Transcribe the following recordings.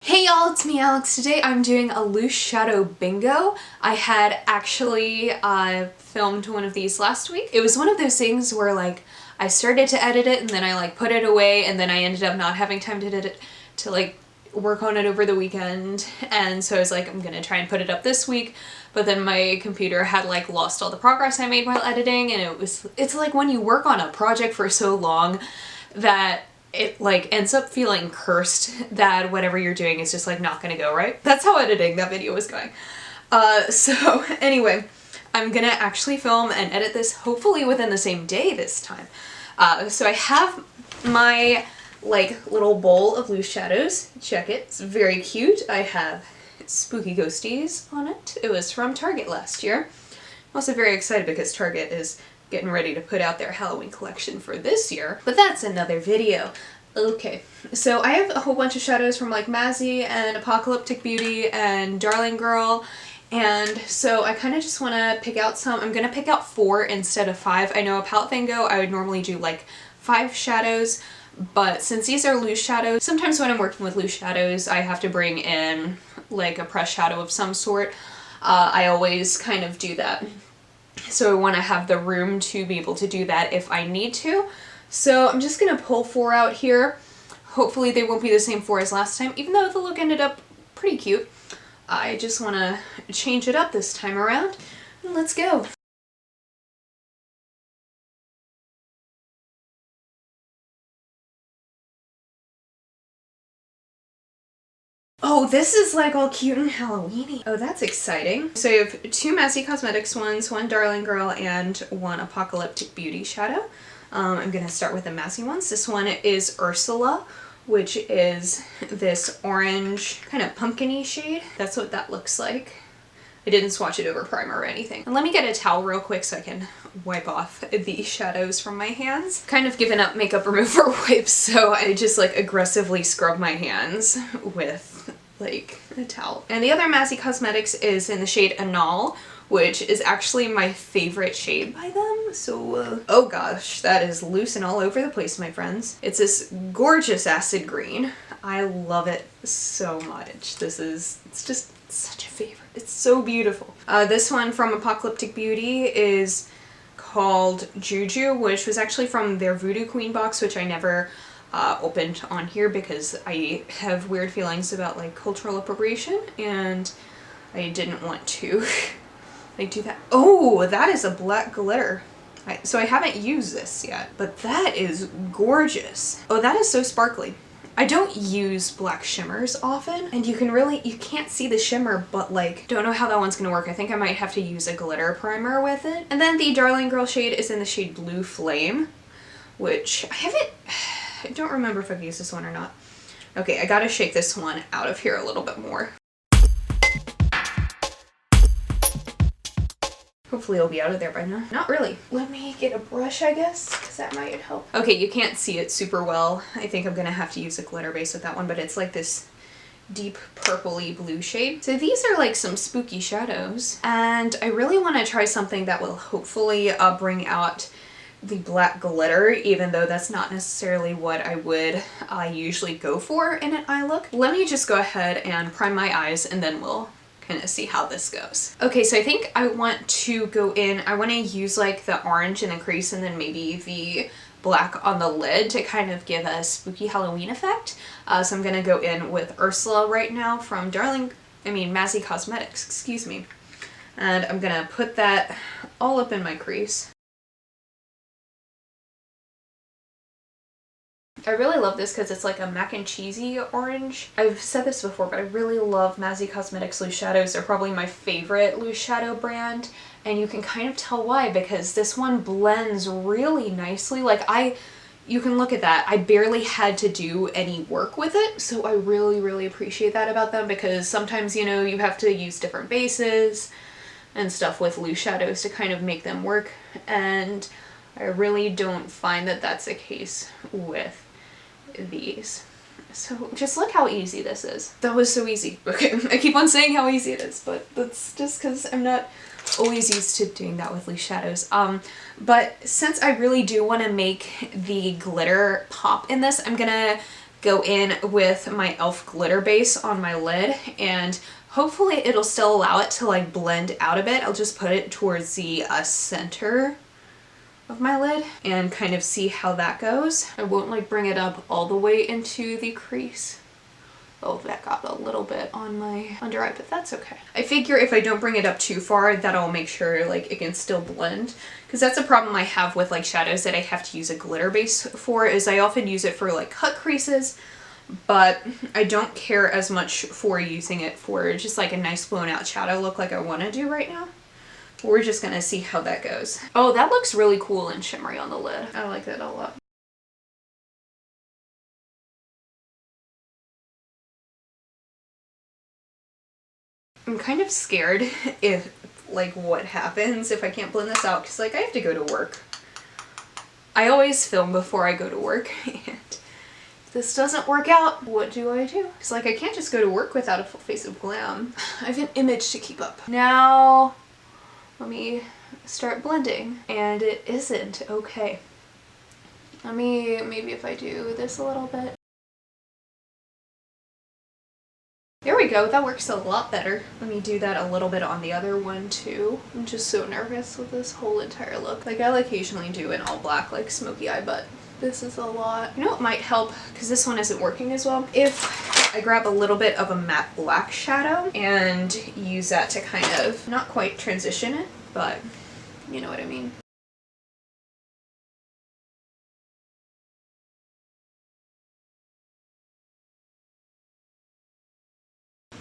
Hey y'all, it's me Alex. Today I'm doing a loose shadow bingo. I had actually filmed one of these last week. It was one of those things where like I started to edit it and then I like put it away and then I ended up not having time to edit it to like work on it over the weekend, and so I was like, I'm gonna try and put it up this week, but then my computer had like lost all the progress I made while editing, and it's like when you work on a project for so long that it like ends up feeling cursed that whatever you're doing is just like not gonna go right. That's how editing that video was going. So anyway, I'm gonna actually film and edit this hopefully within the same day this time. So I have my like little bowl of loose shadows. Check it, it's very cute. I have spooky ghosties on it. It was from Target last year. I'm also very excited because Target is getting ready to put out their Halloween collection for this year, but that's another video. Okay, so I have a whole bunch of shadows from like Mazzy and Apocalyptic Beauty and Darling Girl, and so I kind of just want to pick out some. I'm going to pick out 4 instead of 5. I know a palette thing go, I would normally do like 5 shadows, but since these are loose shadows, sometimes when I'm working with loose shadows I have to bring in like a pressed shadow of some sort. I always kind of do that. So I want to have the room to be able to do that if I need to. So I'm just going to pull 4 out here. Hopefully they won't be the same 4 as last time, even though the look ended up pretty cute. I just want to change it up this time around. Let's go. Oh, this is like all cute and Halloween-y. Oh, that's exciting. So you have 2 Messy Cosmetics ones, 1 Darling Girl, and 1 Apocalyptic Beauty shadow. I'm gonna start with the Messy ones. This one is Ursula, which is this orange kind of pumpkin-y shade. That's what that looks like. I didn't swatch it over primer or anything. And let me get a towel real quick so I can wipe off the shadows from my hands. Kind of given up makeup remover wipes, so I just like aggressively scrub my hands with like a towel. And the other Messy Cosmetics is in the shade Anal, which is actually my favorite shade by them. So, oh gosh, that is loose and all over the place, my friends. It's this gorgeous acid green. I love it so much. It's just such a favorite. It's so beautiful. This one from Apocalyptic Beauty is called Juju, which was actually from their Voodoo Queen box, which I never opened on here because I have weird feelings about like cultural appropriation and I didn't want to like do that. Oh, that is a black glitter. So I haven't used this yet, but that is gorgeous. Oh, that is so sparkly. I don't use black shimmers often, and you can't see the shimmer, but like, don't know how that one's gonna work. I think I might have to use a glitter primer with it. And then the Darling Girl shade is in the shade Blue Flame, which I don't remember if I've used this one or not. Okay, I gotta shake this one out of here a little bit more. Hopefully it'll be out of there by now. Not really. Let me get a brush, I guess, because that might help. Okay, you can't see it super well. I think I'm gonna have to use a glitter base with that one, but it's like this deep purpley blue shade. So these are like some spooky shadows, and I really want to try something that will hopefully bring out the black glitter, even though that's not necessarily what I would usually go for in an eye look. Let me just go ahead and prime my eyes and then we'll kind of see how this goes. Okay, so I think I want to go in, I want to use like the orange in the crease and then maybe the black on the lid to kind of give a spooky Halloween effect. So I'm gonna go in with Ursula right now from Messy Cosmetics, excuse me. And I'm gonna put that all up in my crease. I really love this because it's like a mac and cheesy orange. I've said this before, but I really love Messy Cosmetics loose shadows. They're probably my favorite loose shadow brand, and you can kind of tell why, because this one blends really nicely. Like you can look at that. I barely had to do any work with it, so I really, really appreciate that about them, because sometimes, you know, you have to use different bases and stuff with loose shadows to kind of make them work, and I really don't find that that's the case with these. So just look how easy this is. That was so easy. Okay, I keep on saying how easy it is, but that's just because I'm not always used to doing that with loose shadows. But since I really do want to make the glitter pop in this, I'm gonna go in with my e.l.f. glitter base on my lid, and hopefully it'll still allow it to like blend out a bit. I'll just put it towards the center of my lid and kind of see how that goes. I won't like bring it up all the way into the crease. Oh, that got a little bit on my under eye, but that's okay. I figure if I don't bring it up too far, that'll make sure like it can still blend. Because that's a problem I have with like shadows that I have to use a glitter base for, is I often use it for like cut creases, but I don't care as much for using it for just like a nice blown out shadow look like I want to do right now. We're just gonna see how that goes. Oh, that looks really cool and shimmery on the lid. I like that a lot. I'm kind of scared if like what happens if I can't blend this out, because like I have to go to work. I always film before I go to work, and if this doesn't work out, what do I do? Because like I can't just go to work without a full face of glam. I have an image to keep up. Now let me start blending, and it isn't okay. Maybe if I do this a little bit. There we go, that works a lot better. Let me do that a little bit on the other one too. I'm just so nervous with this whole entire look. Like I'll occasionally do an all black like smoky eye, but this is a lot. You know what might help, because this one isn't working as well? If I grab a little bit of a matte black shadow and use that to kind of, not quite transition it, but you know what I mean.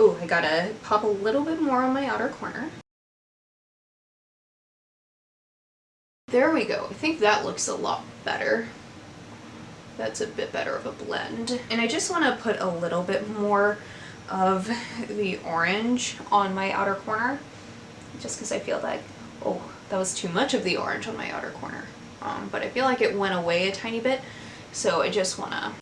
Oh, I gotta pop a little bit more on my outer corner. There we go. I think that looks a lot better. That's a bit better of a blend. And I just want to put a little bit more of the orange on my outer corner, just because I feel like, oh, that was too much of the orange on my outer corner. But I feel like it went away a tiny bit, so I just want to...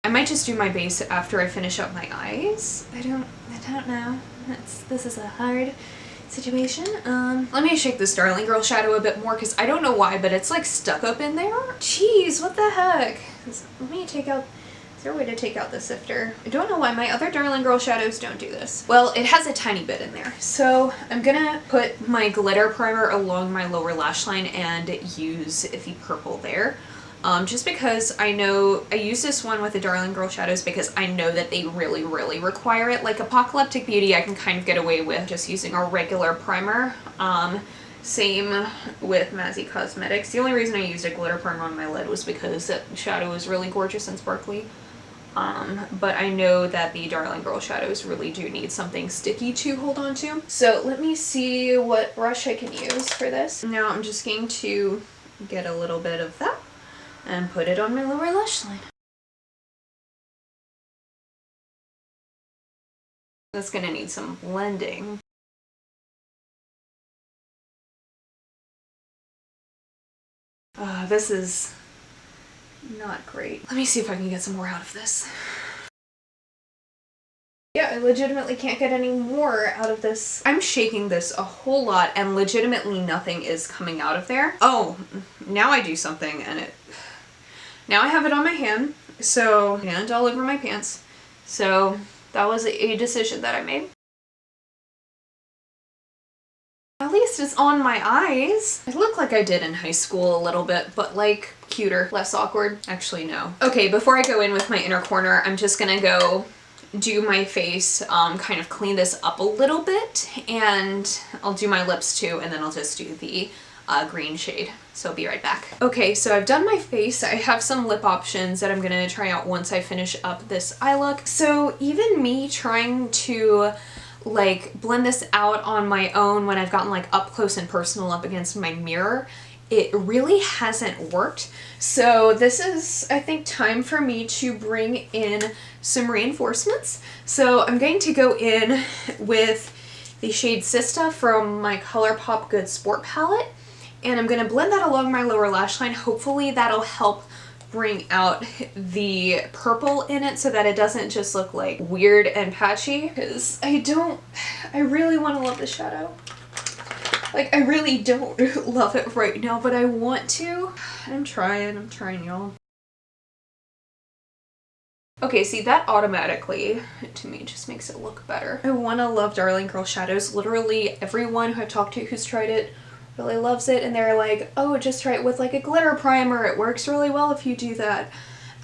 I might just do my base after I finish up my eyes. I don't know. This is a hard situation. Let me shake this Darling Girl shadow a bit more, because I don't know why, but it's like stuck up in there. Jeez, what the heck? Let me take out... Is there a way to take out the sifter? I don't know why my other Darling Girl shadows don't do this. Well, it has a tiny bit in there. So I'm gonna put my glitter primer along my lower lash line and use the purple there. Just because I know I use this one with the Darling Girl shadows because I know that they really require it. Like Apocalyptic Beauty I can kind of get away with just using a regular primer. Same with Mazzy Cosmetics. The only reason I used a glitter primer on my lid was because that shadow is really gorgeous and sparkly. But I know that the Darling Girl shadows really do need something sticky to hold on to. So let me see what brush I can use for this. Now I'm just going to get a little bit of that and put it on my lower lash line. That's gonna need some blending. This is not great. Let me see if I can get some more out of this. Yeah, I legitimately can't get any more out of this. I'm shaking this a whole lot and legitimately nothing is coming out of there. Oh, now I do something and it... Now I have it on my hand, so, and all over my pants. So that was a decision that I made. At least it's on my eyes. I look like I did in high school a little bit, but like cuter, less awkward. Actually, no. Okay, before I go in with my inner corner, I'm just gonna go do my face, kind of clean this up a little bit, and I'll do my lips too, and then I'll just do the green shade. So I'll be right back. Okay, so I've done my face. I have some lip options that I'm gonna try out once I finish up this eye look. So even me trying to like blend this out on my own when I've gotten like up close and personal up against my mirror, it really hasn't worked. So this is, I think, time for me to bring in some reinforcements. So I'm going to go in with the shade Sista from my ColourPop Good Sport palette, and I'm going to blend that along my lower lash line. Hopefully that'll help bring out the purple in it so that it doesn't just look like weird and patchy, because I really want to love the shadow. Like, I really don't love it right now, but I want to. I'm trying, y'all. Okay, see, that automatically, to me, just makes it look better. I wanna love Darling Girl Shadows. Literally everyone who I've talked to who's tried it really loves it, and they're like, oh, just try it with like a glitter primer. It works really well if you do that.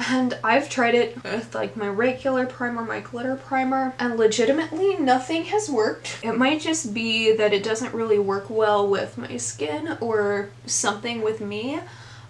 And I've tried it with like my regular primer, my glitter primer, and legitimately nothing has worked. It might just be that it doesn't really work well with my skin or something with me.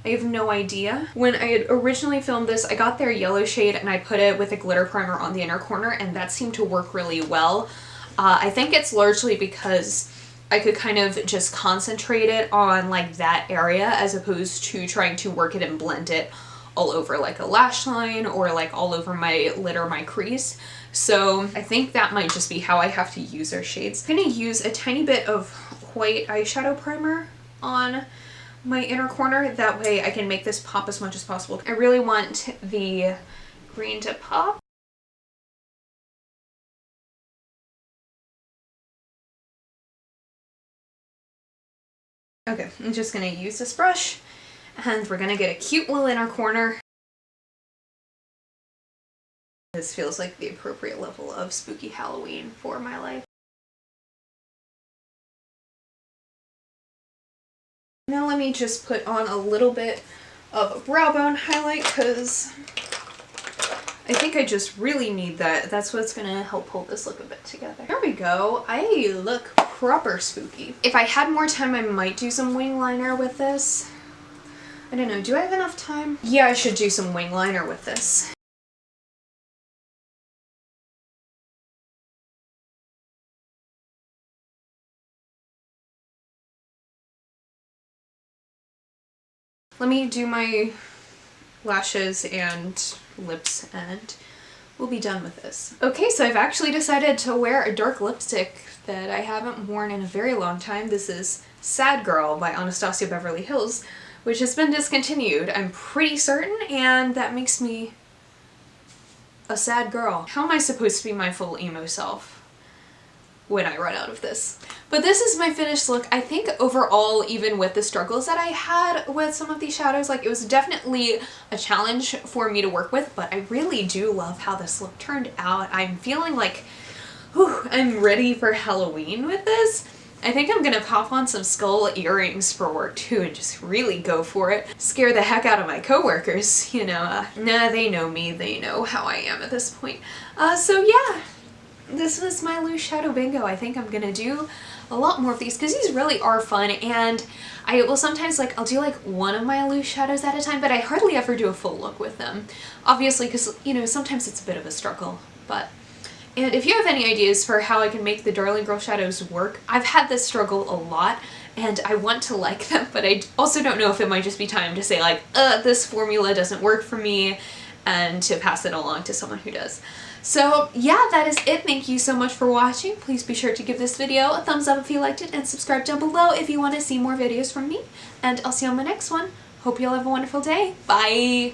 I have no idea. When I had originally filmed this, I got their yellow shade and I put it with a glitter primer on the inner corner, and that seemed to work really well. I think it's largely because I could kind of just concentrate it on like that area as opposed to trying to work it and blend it all over like a lash line or like all over my lid or my crease. So I think that might just be how I have to use their shades. I'm gonna use a tiny bit of white eyeshadow primer on my inner corner. That way I can make this pop as much as possible. I really want the green to pop. Okay, I'm just gonna use this brush and we're gonna get a cute little inner corner. This feels like the appropriate level of spooky Halloween for my life. Now let me just put on a little bit of a brow bone highlight because I think I just really need that. That's what's gonna help pull this look a bit together. There we go. I look proper spooky. If I had more time, I might do some wing liner with this. I don't know, do I have enough time? Yeah, I should do some wing liner with this. Let me do my lashes and lips and we'll be done with this. Okay, so I've actually decided to wear a dark lipstick that I haven't worn in a very long time. This is Sad Girl by Anastasia Beverly Hills, which has been discontinued, I'm pretty certain, and that makes me a sad girl. How am I supposed to be my full emo self when I run out of this? But this is my finished look. I think overall, even with the struggles that I had with some of these shadows, like it was definitely a challenge for me to work with, but I really do love how this look turned out. I'm feeling like, whew, I'm ready for Halloween with this. I think I'm gonna pop on some skull earrings for work too and just really go for it. Scare the heck out of my coworkers, you know. Nah, they know me, they know how I am at this point. So yeah, this was my loose shadow bingo. I think I'm gonna do a lot more of these because these really are fun, and I will sometimes I'll do like one of my loose shadows at a time, but I hardly ever do a full look with them. Obviously, because, you know, sometimes it's a bit of a struggle, but... And if you have any ideas for how I can make the Darling Girl shadows work, I've had this struggle a lot and I want to like them, but I also don't know if it might just be time to say like, this formula doesn't work for me, and to pass it along to someone who does. So yeah, that is it. Thank you so much for watching. Please be sure to give this video a thumbs up if you liked it and subscribe down below if you want to see more videos from me. And I'll see you on my next one. Hope you'll have a wonderful day. Bye!